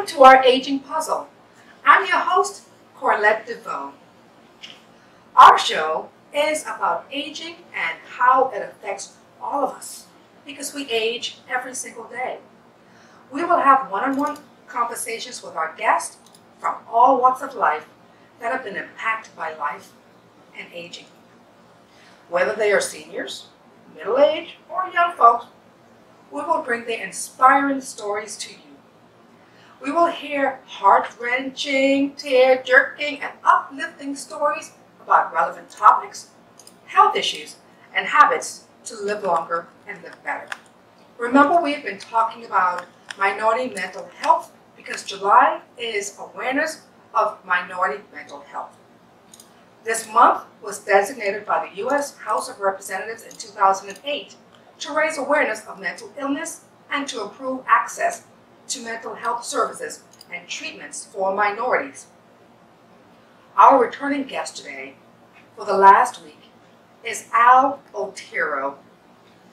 to our aging puzzle. I'm your host, Corlette Deveaux. Our show is about aging and how it affects all of us because we age every single day. We will have one-on-one conversations with our guests from all walks of life that have been impacted by life and aging. Whether they are seniors, middle-aged, or young folks, we will bring their inspiring stories to you. We will hear heart-wrenching, tear-jerking, and uplifting stories about relevant topics, health issues, and habits to live longer and live better. Remember, we've been talking about minority mental health because July is Awareness of Minority Mental Health. This month was designated by the U.S. House of Representatives in 2008 to raise awareness of mental illness and to improve access to mental health services and treatments for minorities. Our returning guest today for the last week is Otero.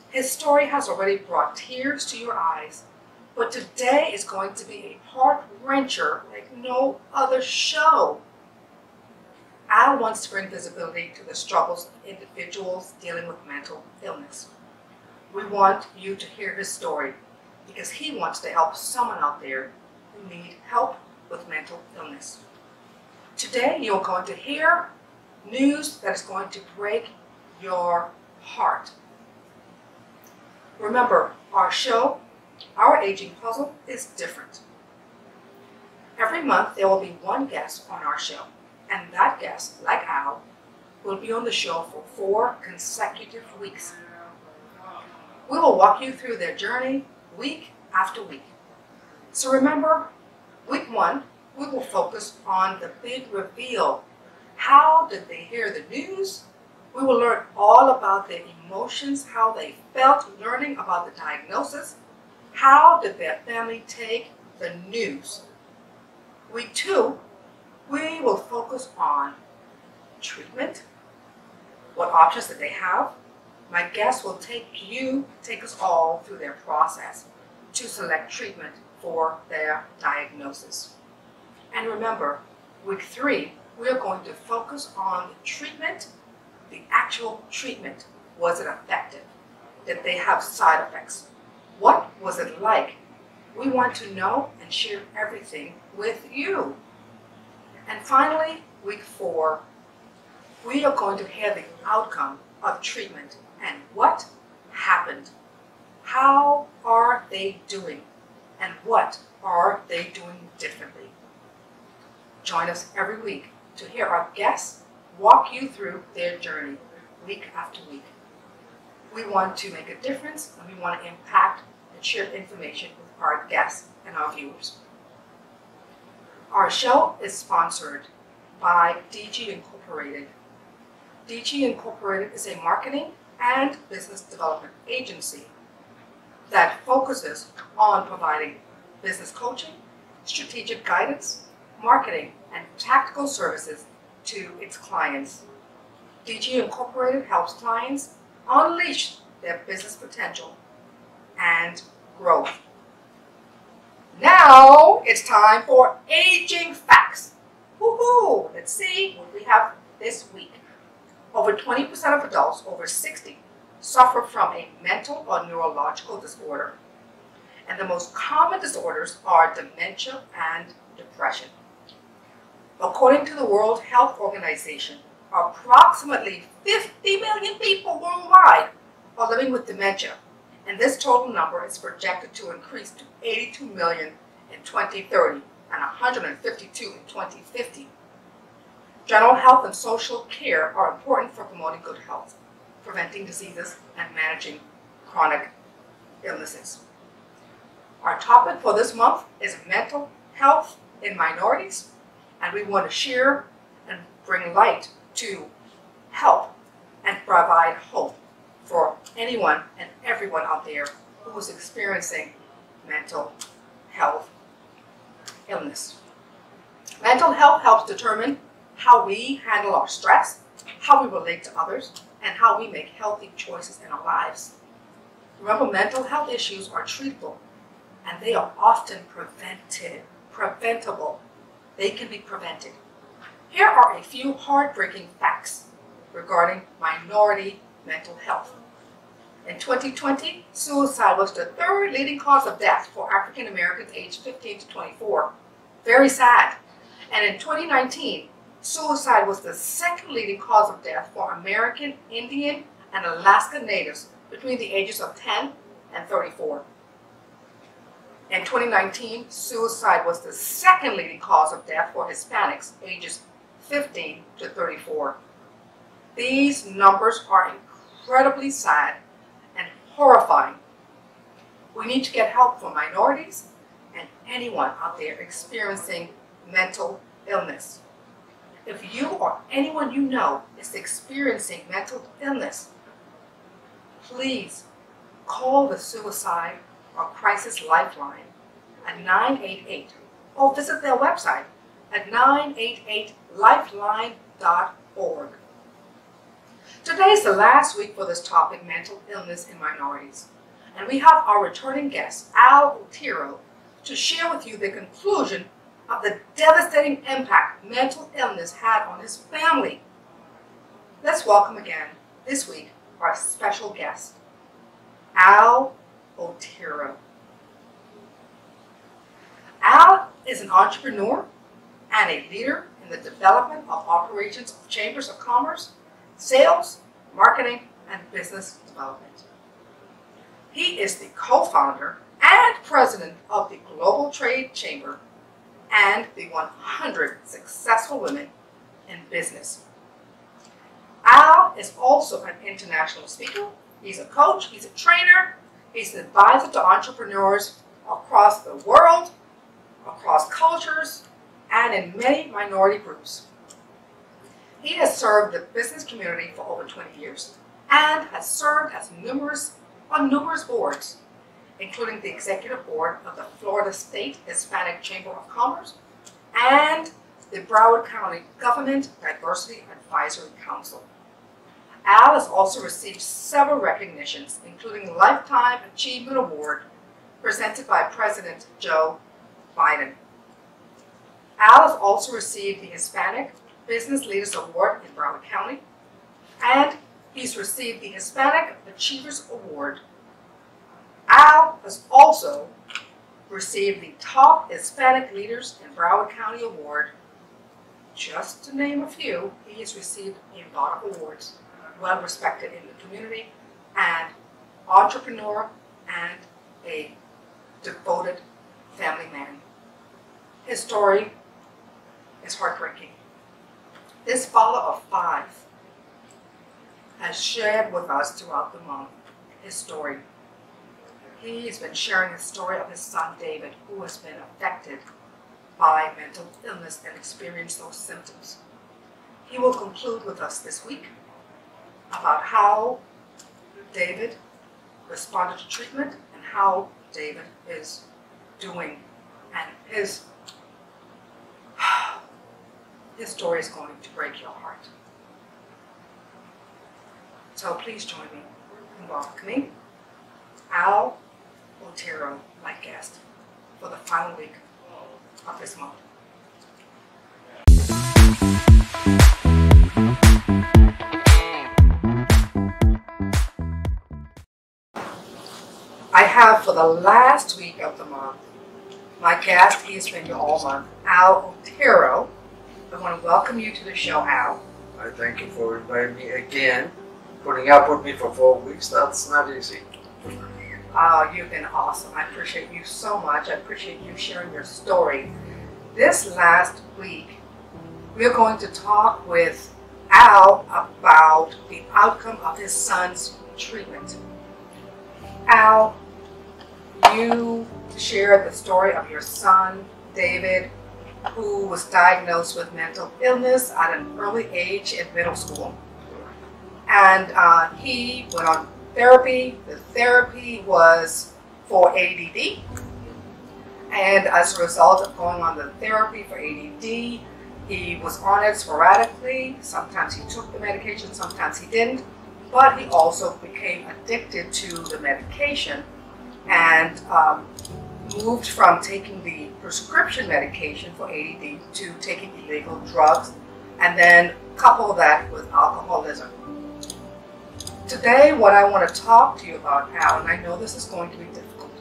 His story has already brought tears to your eyes, but today is going to be a heart-wrencher like no other show. Al wants to bring visibility to the struggles of individuals dealing with mental illness. We want you to hear his story because he wants to help someone out there who needs help with mental illness. Today, you're going to hear news that is going to break your heart. Remember, our show, Our Aging Puzzle, is different. Every month, there will be one guest on our show, and that guest, like Al, will be on the show for 4 consecutive weeks. We will walk you through their journey week after week. So remember, week 1, we will focus on the big reveal. How did they hear the news? We will learn all about their emotions, how they felt learning about the diagnosis. How did their family take the news? Week 2, we will focus on treatment, what options that they have. My guests will take us all through their process to select treatment for their diagnosis. And remember, week 3, we are going to focus on the treatment, the actual treatment. Was it effective? Did they have side effects? What was it like? We want to know and share everything with you. And finally, week 4, we are going to hear the outcome of treatment and what happened. How are they doing? And what are they doing differently? Join us every week to hear our guests walk you through their journey week after week. We want to make a difference and we want to impact and share information with our guests and our viewers. Our show is sponsored by DG Incorporated. DG Incorporated is a marketing and business development agency that focuses on providing business coaching, strategic guidance, marketing, and tactical services to its clients. DG Incorporated helps clients unleash their business potential and growth. Now it's time for Aging Facts. Woohoo! Let's see what we have this week. Over 20% of adults over 60 suffer from a mental or neurological disorder. And the most common disorders are dementia and depression. According to the World Health Organization, approximately 50 million people worldwide are living with dementia, and this total number is projected to increase to 82 million in 2030 and 152 in 2050. General health and social care are important for promoting good health, preventing diseases, and managing chronic illnesses. Our topic for this month is mental health in minorities, and we want to share and bring light to help and provide hope for anyone and everyone out there who is experiencing mental health illness. Mental health helps determine how we handle our stress, how we relate to others, and how we make healthy choices in our lives. Remember, mental health issues are treatable, and they are often prevented. preventable. They can be prevented. Here are a few heartbreaking facts regarding minority mental health. In 2020, suicide was the third leading cause of death for African Americans aged 15 to 24. Very sad. And in 2019, suicide was the second leading cause of death for American, Indian, and Alaska Natives between the ages of 10 and 34. In 2019, suicide was the second leading cause of death for Hispanics ages 15 to 34. These numbers are incredibly sad and horrifying. We need to get help for minorities and anyone out there experiencing mental illness. If you or anyone you know is experiencing mental illness, please call the Suicide or Crisis Lifeline at 988 or visit their website at 988lifeline.org. Today is the last week for this topic, mental illness in minorities, and we have our returning guest, Otero, to share with you the conclusion of the devastating impact mental illness had on his family. Let's welcome again this week our special guest, Otero. Al is an entrepreneur and a leader in the development of operations of chambers of commerce, sales, marketing, and business development. He is the co-founder and president of the Global Trade Chamber and the 100 Successful Women in Business. Al is also an international speaker. He's a coach, he's a trainer, he's an advisor to entrepreneurs across the world, across cultures, and in many minority groups. He has served the business community for over 20 years and has served as on numerous boards, including the executive board of the Florida State Hispanic Chamber of Commerce and the Broward County Government Diversity Advisory Council. Al has also received several recognitions, including the Lifetime Achievement Award presented by President Joe Biden. Al has also received the Hispanic Business Leaders Award in Broward County, and he's received the Hispanic Achievers Award. Al has also received the Top Hispanic Leaders in Broward County Award. Just to name a few, he has received a lot of awards, well respected in the community, and entrepreneur and a devoted family man. His story is heartbreaking. This father of 5 has shared with us throughout the month his story. He has been sharing the story of his son David, who has been affected by mental illness and experienced those symptoms. He will conclude with us this week about how David responded to treatment and how David is doing, and his story is going to break your heart. So please join me in welcoming Otero, my guest, for the final week of this month. I have for the last week of the month my guest. He has been here all month, Otero. I want to welcome you to the show, Al. I thank you for inviting me again. Putting up with me for 4 weeks, that's not easy. You've been awesome. I appreciate you so much. I appreciate you sharing your story. This last week, we're going to talk with Al about the outcome of his son's treatment. Al, you shared the story of your son, David, who was diagnosed with mental illness at an early age in middle school. And he went on therapy. The therapy was for ADD. And as a result of going on the therapy for ADD, he was on it sporadically. Sometimes he took the medication, sometimes he didn't. But he also became addicted to the medication and moved from taking the prescription medication for ADD to taking illegal drugs, and then couple that with alcoholism. Today, what I want to talk to you about, Al, and I know this is going to be difficult.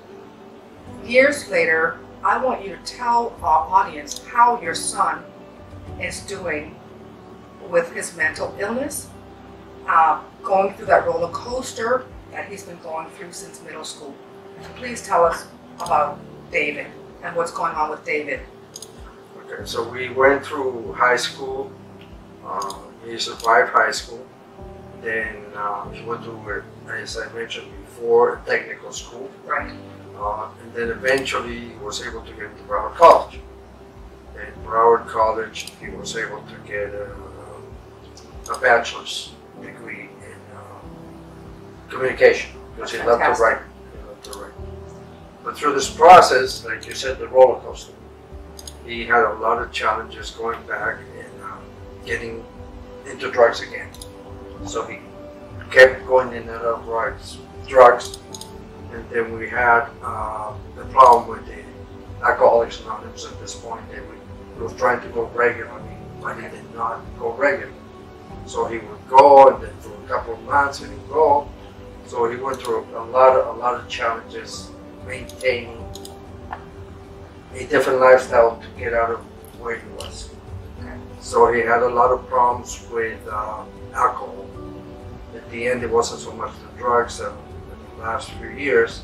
Years later, I want you to tell our audience how your son is doing with his mental illness, going through that roller coaster that he's been going through since middle school. So please tell us about David and what's going on with David. Okay, so we went through high school. He survived high school. Then he went to, as I mentioned before, technical school. Right. And then eventually he was able to get into Broward College. In Broward College, he was able to get a bachelor's degree in communication because he loved to write. But through this process, like you said, the roller coaster, he had a lot of challenges going back and getting into drugs again. So he kept going in and out of drugs. And then we had the problem with the Alcoholics Anonymous at this point. He was trying to go regularly, but he did not go regularly. So he would go, and then for a couple of months he would go. So he went through a lot of challenges maintaining a different lifestyle to get out of where he was. Okay. So he had a lot of problems with alcohol. At the end, it wasn't so much the drugs in the last few years,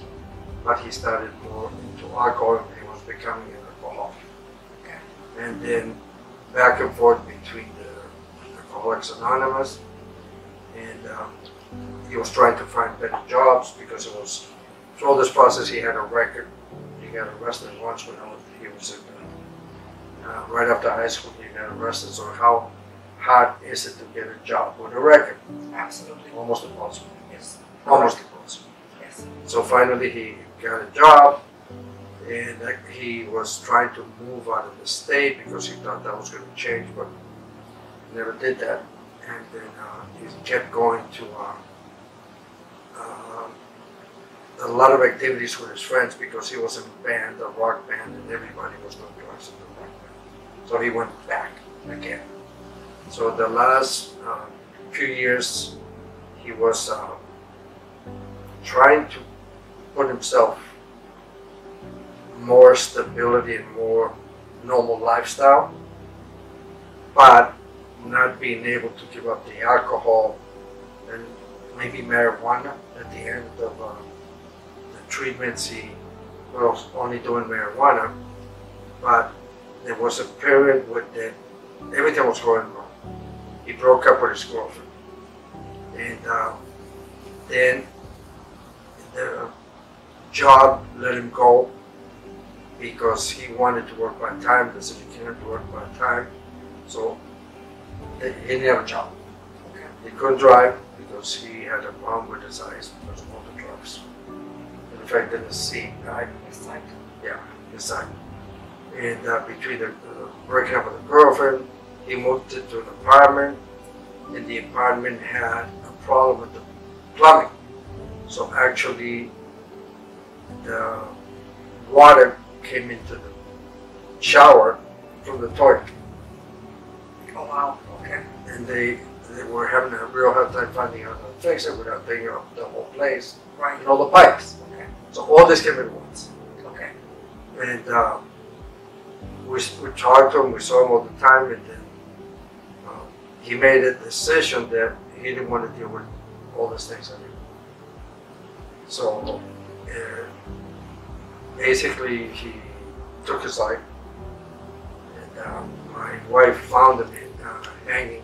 but he started more into alcohol and he was becoming an alcoholic. Okay. And then back and forth between the Alcoholics Anonymous, and he was trying to find better jobs because it was through this process he had a record. He got arrested once when he was right after high school. He got arrested. So how hard is it to get a job with a record? Absolutely. Almost impossible. Yes. Almost impossible. Yes. So finally he got a job, and he was trying to move out of the state because he thought that was going to change, but he never did that. And then he kept going to a lot of activities with his friends because he was in a band, a rock band, and everybody was doing drugs in the rock band. So he went back again. So the last few years, he was trying to put himself more stability and more normal lifestyle, but not being able to give up the alcohol and maybe marijuana at the end of the treatments. He was only doing marijuana, but there was a period where everything was going wrong. He broke up with his girlfriend, and then the job let him go because he wanted to work part-time. They said he can't work part-time, so he didn't have a job. Okay. He couldn't drive because he had a problem with his eyes because of all the drugs. In fact, in the scene, right? His sight. Yeah, his sight. And between the breaking up with the girlfriend, he moved into an apartment, and the apartment had a problem with the plumbing. So actually, the water came into the shower from the toilet. Oh wow, okay. And they were having a real hard time finding out how to fix it without taking up the whole place. Right. And all the pipes. Okay. So all this came at once. Okay. And we talked to him, we saw him all the time, and then he made a decision that he didn't want to deal with all these things anymore. So basically he took his life, and my wife found him hanging.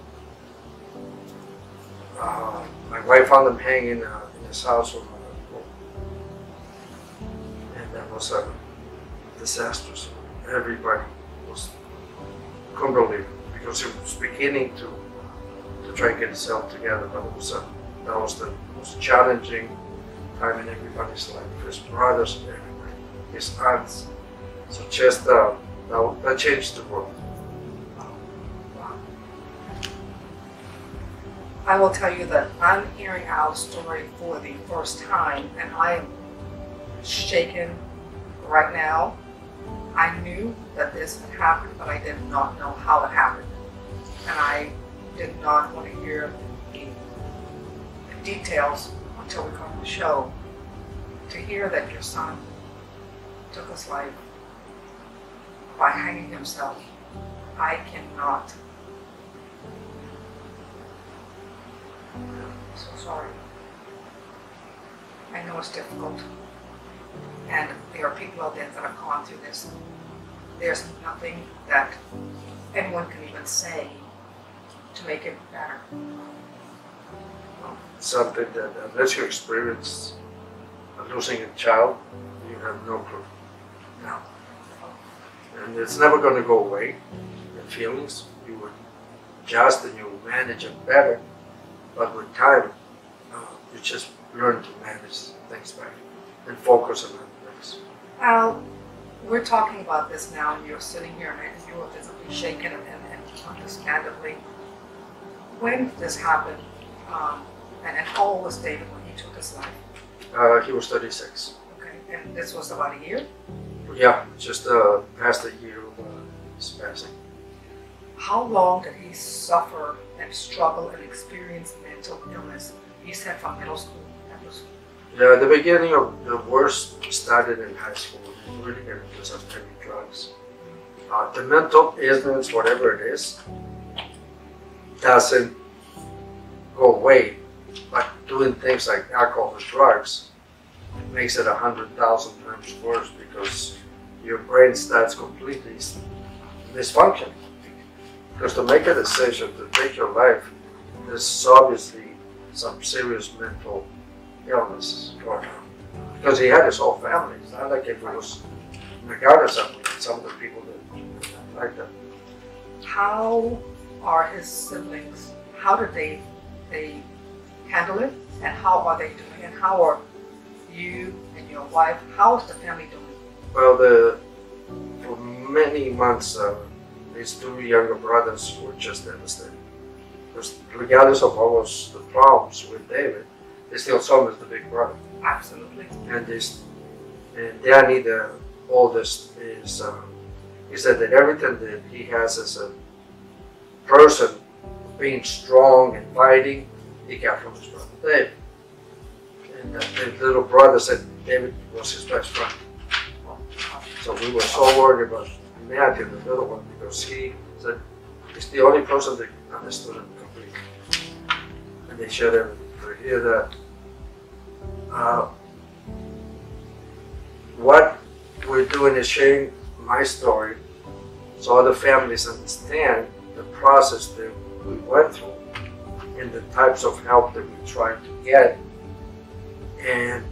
My wife found him hanging in his house from a rope. And that was a disaster. So everybody couldn't believe it because he was beginning to try and get himself together, but that was the most challenging time in everybody's life. His brothers, everybody, his aunts. So just that changed the world. I will tell you that I'm hearing Al's story for the first time, and I am shaken right now. I knew that this had happened, but I did not know how it happened. And I did not want to hear the details until we got on the show. To hear that your son took his life by hanging himself, I cannot. I'm so sorry. I know it's difficult. And there are people out there that have gone through this. There's nothing that anyone can even say to make it better. Something that unless you experience losing a child, you have no clue. No. And it's never going to go away. The feelings, you will adjust and you will manage it better. But with time, you just learn to manage things better and focus on other things. Al, we're talking about this now, and you're sitting here, and you are visibly shaken and understandably. When did this happen? And how old was David when he took his life? He was 36. Okay, and this was about a year? Yeah, just past a year of his passing. How long did he suffer and struggle and experience mental illness? You said from middle school. Yeah, the beginning of the worst started in high school. He really got into some heavy drugs. The mental illness, whatever it is, doesn't go away. But doing things like alcohol and drugs makes it 100,000 times worse because your brain starts completely dysfunctioning. Because to make a decision to take your life, there's obviously some serious mental illness going on. Because he had his whole family. It's not like if it was McGuire something, some of the people that like that. How are his siblings? How did they handle it? And how are they doing? And how are you and your wife? How is the family doing? Well, for many months, his two younger brothers were just devastated. Because regardless of all those the problems with David, they still saw him as the big brother. Absolutely. And Danny, the oldest, is he said that everything that he has as a person, being strong and fighting, he got from his brother David. And the little brother said David was his best friend. So we were so worried about Matthew, the little one, because he said he's the only person that understood him completely. And they shared everything. To hear that, what we're doing is sharing my story so other families understand the process that we went through and the types of help that we tried to get. And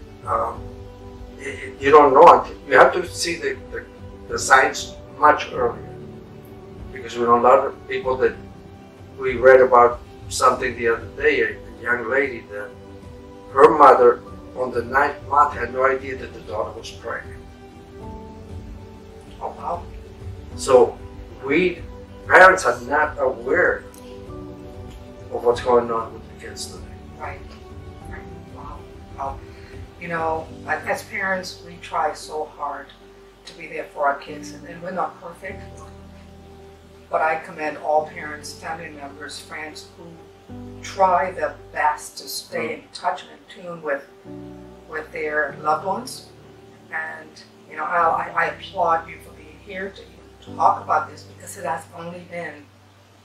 you don't know until you have to see the signs much earlier. Because we know a lot of people that we read about something the other day, a young lady that her mother on the 9th month had no idea that the daughter was pregnant. Oh wow. So parents are not aware of what's going on with the kids today. Right. Wow. Wow. You know, as parents, we try so hard to be there for our kids, and we're not perfect. But I commend all parents, family members, friends who try their best to stay in touch and in tune with their loved ones. And you know, Al, I applaud you for being here to talk about this, because it has only been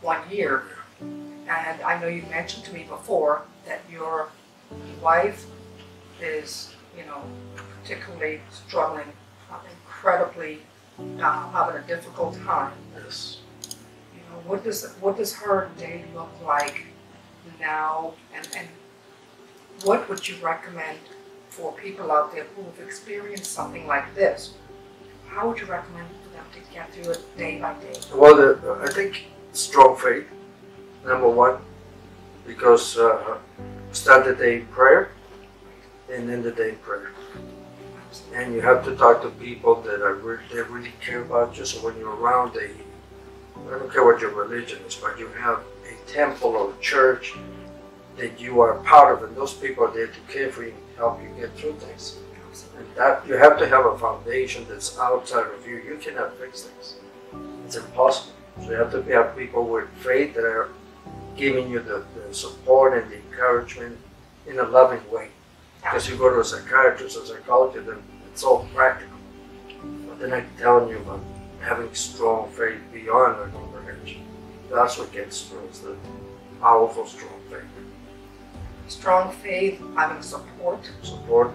1 year. And I know you mentioned to me before that your wife is, you know, particularly struggling, incredibly having a difficult time. Yes. You know, what does her day look like now, and what would you recommend for people out there who have experienced something like this? How would you recommend for them to get through it day by day? Well, I think strong faith, number one, because start the day in prayer and end the day in prayer. And you have to talk to people that they really care about you. So when you're around I don't care what your religion is, but you have a temple or a church that you are part of, and those people are there to care for you and help you get through things. Absolutely. And that you have to have a foundation that's outside of you. You cannot fix things. It's impossible. So you have to have people with faith that are giving you the support and the encouragement in a loving way. Because you go to a psychiatrist or psychologist, then it's all practical. But then I'm telling you about having strong faith beyond our comprehension. That's what gets through. It's the powerful, strong faith. Strong faith, having support. Support.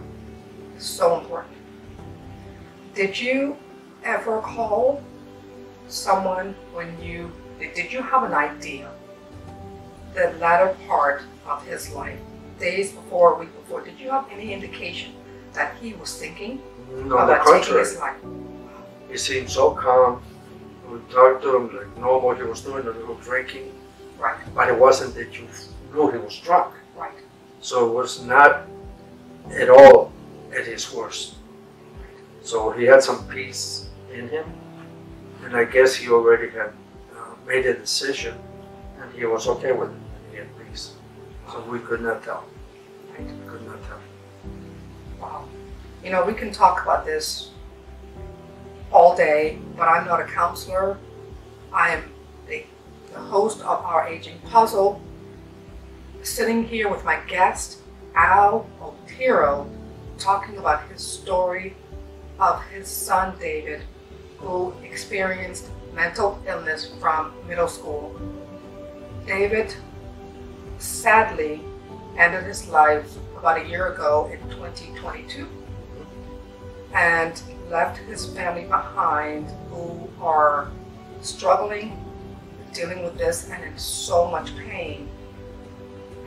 Is so important. Did you ever call someone did you have an idea the latter part of his life, days before, a week before, did you have any indication that he was thinking about taking his life? He seemed so calm. We talked to him like normal. He was doing a little drinking. Right. But it wasn't that you knew he was drunk. Right. So it was not at all at his worst. So he had some peace in him. And I guess he already had made a decision and he was okay with it. He had peace. So we could not tell. Right. We could not tell. Wow. You know, we can talk about this all day, but I'm not a counselor. I am the host of our Aging Puzzle, sitting here with my guest, Al Otero, talking about his story of his son, David, who experienced mental illness from middle school. David sadly ended his life about a year ago in 2022 and left his family behind who are struggling, dealing with this, and in so much pain.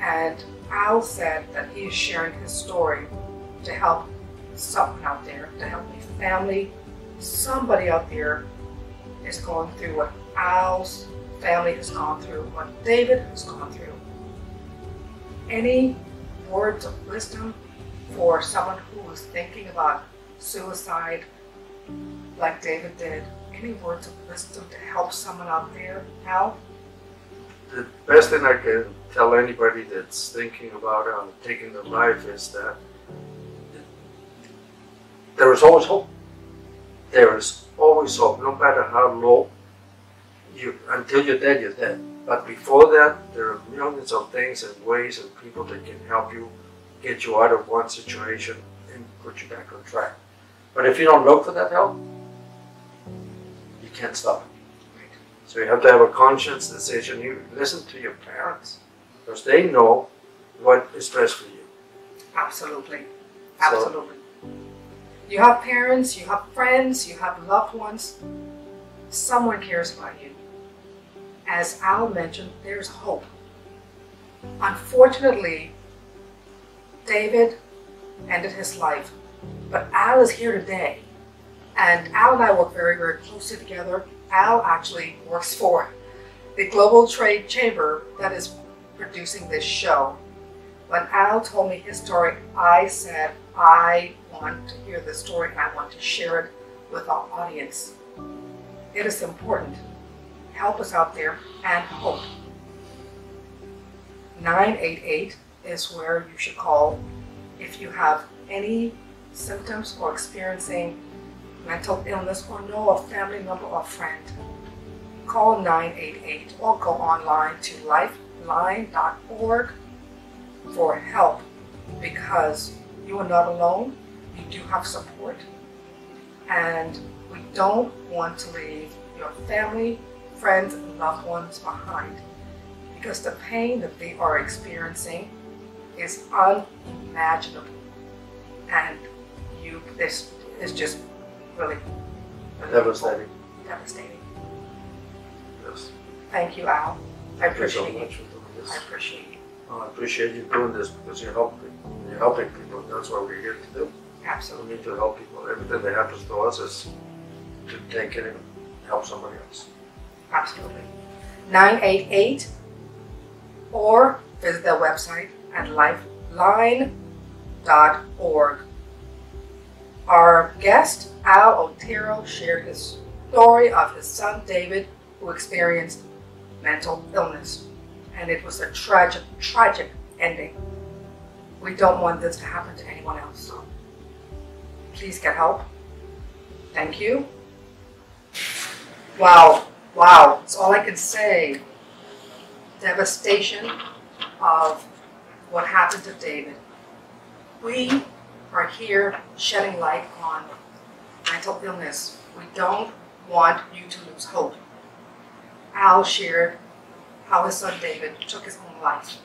And Al said that he is sharing his story to help someone out there, to help a family. Somebody out there is going through what Al's family has gone through, what David has gone through. Any words of wisdom for someone who is thinking about suicide like David did? Any words of wisdom to help someone out there, Al? The best thing I can tell anybody that's thinking about taking their life is that there is always hope. There is always hope, no matter how low. Until you're dead, you're dead. But before that, there are millions of things and ways and people that can help you get you out of one situation and put you back on track. But if you don't look for that help, you can't stop it. Right. So you have to have a conscious decision. You listen to your parents because they know what is best for you. Absolutely. Absolutely. You have parents, you have friends, you have loved ones. Someone cares about you. As Al mentioned, there's hope. Unfortunately, David ended his life, but Al is here today. And Al and I work very, very closely together. Al actually works for the Global Trade Chamber that is producing this show. When Al told me his story, I said, I want to hear this story and I want to share it with our audience. It is important. Help us out there and hope. 988 is where you should call if you have any symptoms or experiencing mental illness or know a family member or friend. Call 988 or go online to lifeline.org for help, because you are not alone. You do have support, and we don't want to leave your family, friends, and loved ones behind, because the pain that they are experiencing is unimaginable, and this is just really Devastating. Devastating. Yes. Thank you, Al. I Thank you so appreciate much you. for doing this. I appreciate you. I appreciate you doing this because you're helping. You're helping people. That's what we're here to do. We Absolutely. need to help people. Everything that happens to us is to take it and help somebody else. Absolutely. 988 or visit their website at lifeline.org. Our guest, Al Otero, shared his story of his son, David, who experienced mental illness. And it was a tragic, tragic ending. We don't want this to happen to anyone else. please get help. Thank you. Wow, that's all I can say. Devastation of what happened to David. We are here shedding light on mental illness. We don't want you to lose hope. Al shared how his son David took his own life.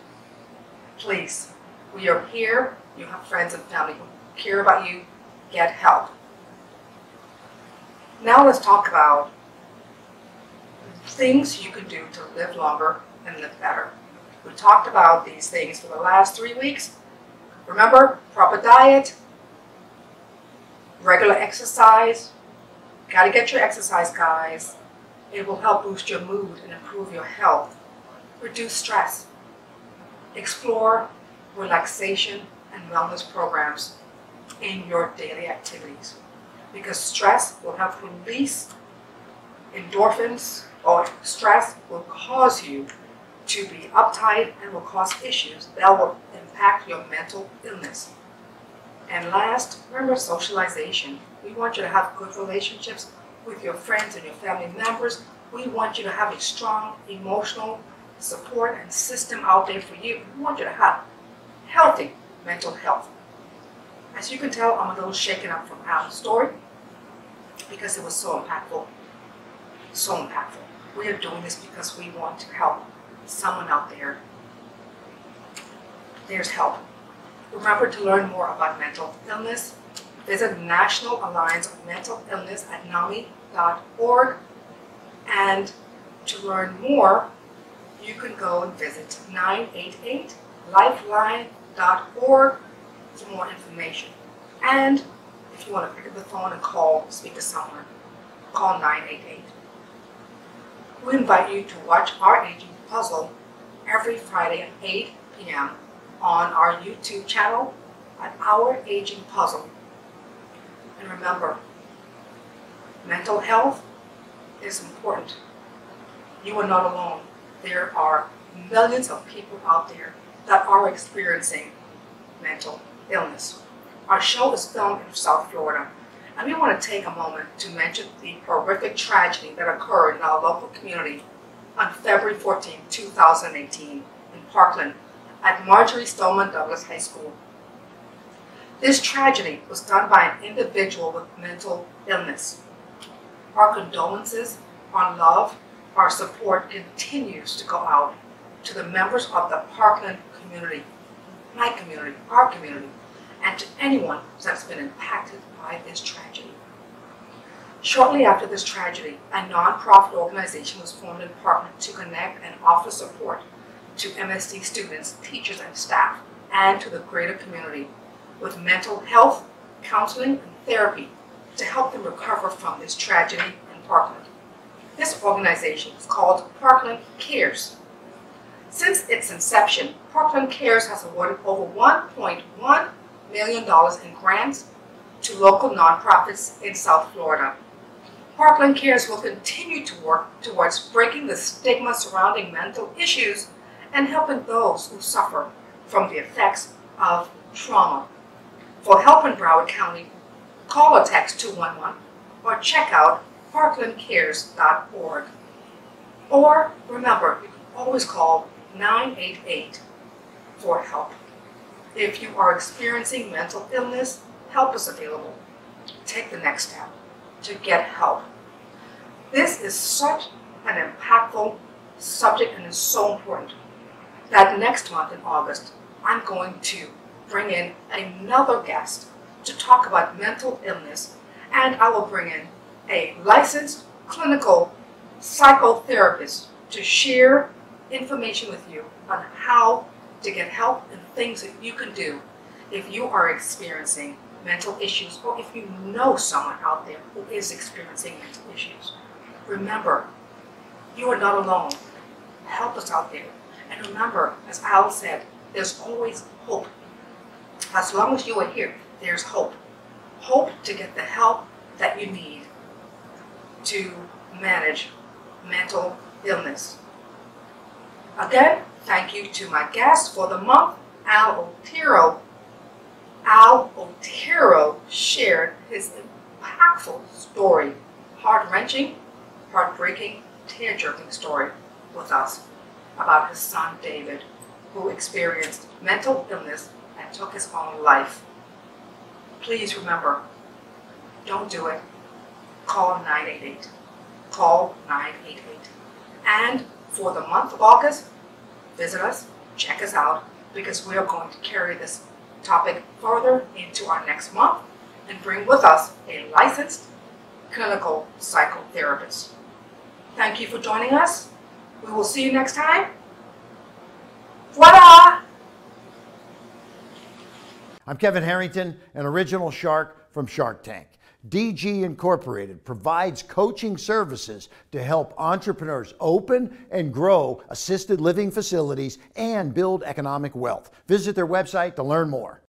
Please, we are here. You have friends and family who care about you. Get help. Now let's talk about things you can do to live longer and live better. We talked about these things for the last 3 weeks. Remember, proper diet, regular exercise. Gotta get your exercise, guys. It will help boost your mood and improve your health. Reduce stress. Explore relaxation and wellness programs in your daily activities, because stress will help release endorphins, or stress will cause you to be uptight and will cause issues that will impact your mental illness. And last, remember socialization. We want you to have good relationships with your friends and your family members. We want you to have a strong emotional support and system out there for you. We want you to have healthy mental health. As you can tell, I'm a little shaken up from Al's story because it was so impactful. So impactful. We are doing this because we want to help someone out there. There's help. Remember to learn more about mental illness. Visit National Alliance of Mental Illness at NAMI.org. And to learn more, you can go and visit 988lifeline.org for more information. And if you want to pick up the phone and speak to someone, call 988. We invite you to watch our aging puzzle every Friday at 8 p.m. on our YouTube channel at Our Aging Puzzle. And remember, mental health is important. You are not alone. There are millions of people out there that are experiencing mental illness. Our show is filmed in South Florida, and we want to take a moment to mention the horrific tragedy that occurred in our local community on February 14, 2018 in Parkland at Marjorie Stoneman Douglas High School. This tragedy was done by an individual with mental illness. Our condolences, our love, our support continues to go out to the members of the Parkland community, my community, our community, and to anyone that's been impacted by this tragedy. Shortly after this tragedy, a non-profit organization was formed in Parkland to connect and offer support to MSD students, teachers, and staff, and to the greater community with mental health, counseling, and therapy to help them recover from this tragedy in Parkland. This organization is called Parkland Cares. Since its inception, Parkland Cares has awarded over $1.1 million in grants to local nonprofits in South Florida. Parkland Cares will continue to work towards breaking the stigma surrounding mental issues and helping those who suffer from the effects of trauma. For help in Broward County, call or text 211 or check out parklandcares.org. Or remember, you can always call 988 for help. If you are experiencing mental illness, help is available. Take the next step to get help. This is such an impactful subject and is so important that next month in August, I'm going to bring in another guest to talk about mental illness, and I will bring in a licensed clinical psychotherapist to share information with you on how to get help and things that you can do if you are experiencing mental issues or if you know someone out there who is experiencing mental issues. Remember, you are not alone. Help us out there. And remember, as Al said, there's always hope. As long as you are here, there's hope. Hope to get the help that you need to manage mental illness. Again, thank you to my guest for the month, Al Otero, Al Otero shared his impactful story, heart-wrenching, heartbreaking, tear-jerking story with us about his son David, who experienced mental illness and took his own life. Please remember, don't do it. Call 988. Call 988. And for the month of August, visit us, check us out, because we are going to carry this topic further into our next month and bring with us a licensed clinical psychotherapist. Thank you for joining us. We will see you next time. Voila! I'm Kevin Harrington, an original shark from Shark Tank. DG Incorporated provides coaching services to help entrepreneurs open and grow assisted living facilities and build economic wealth. Visit their website to learn more.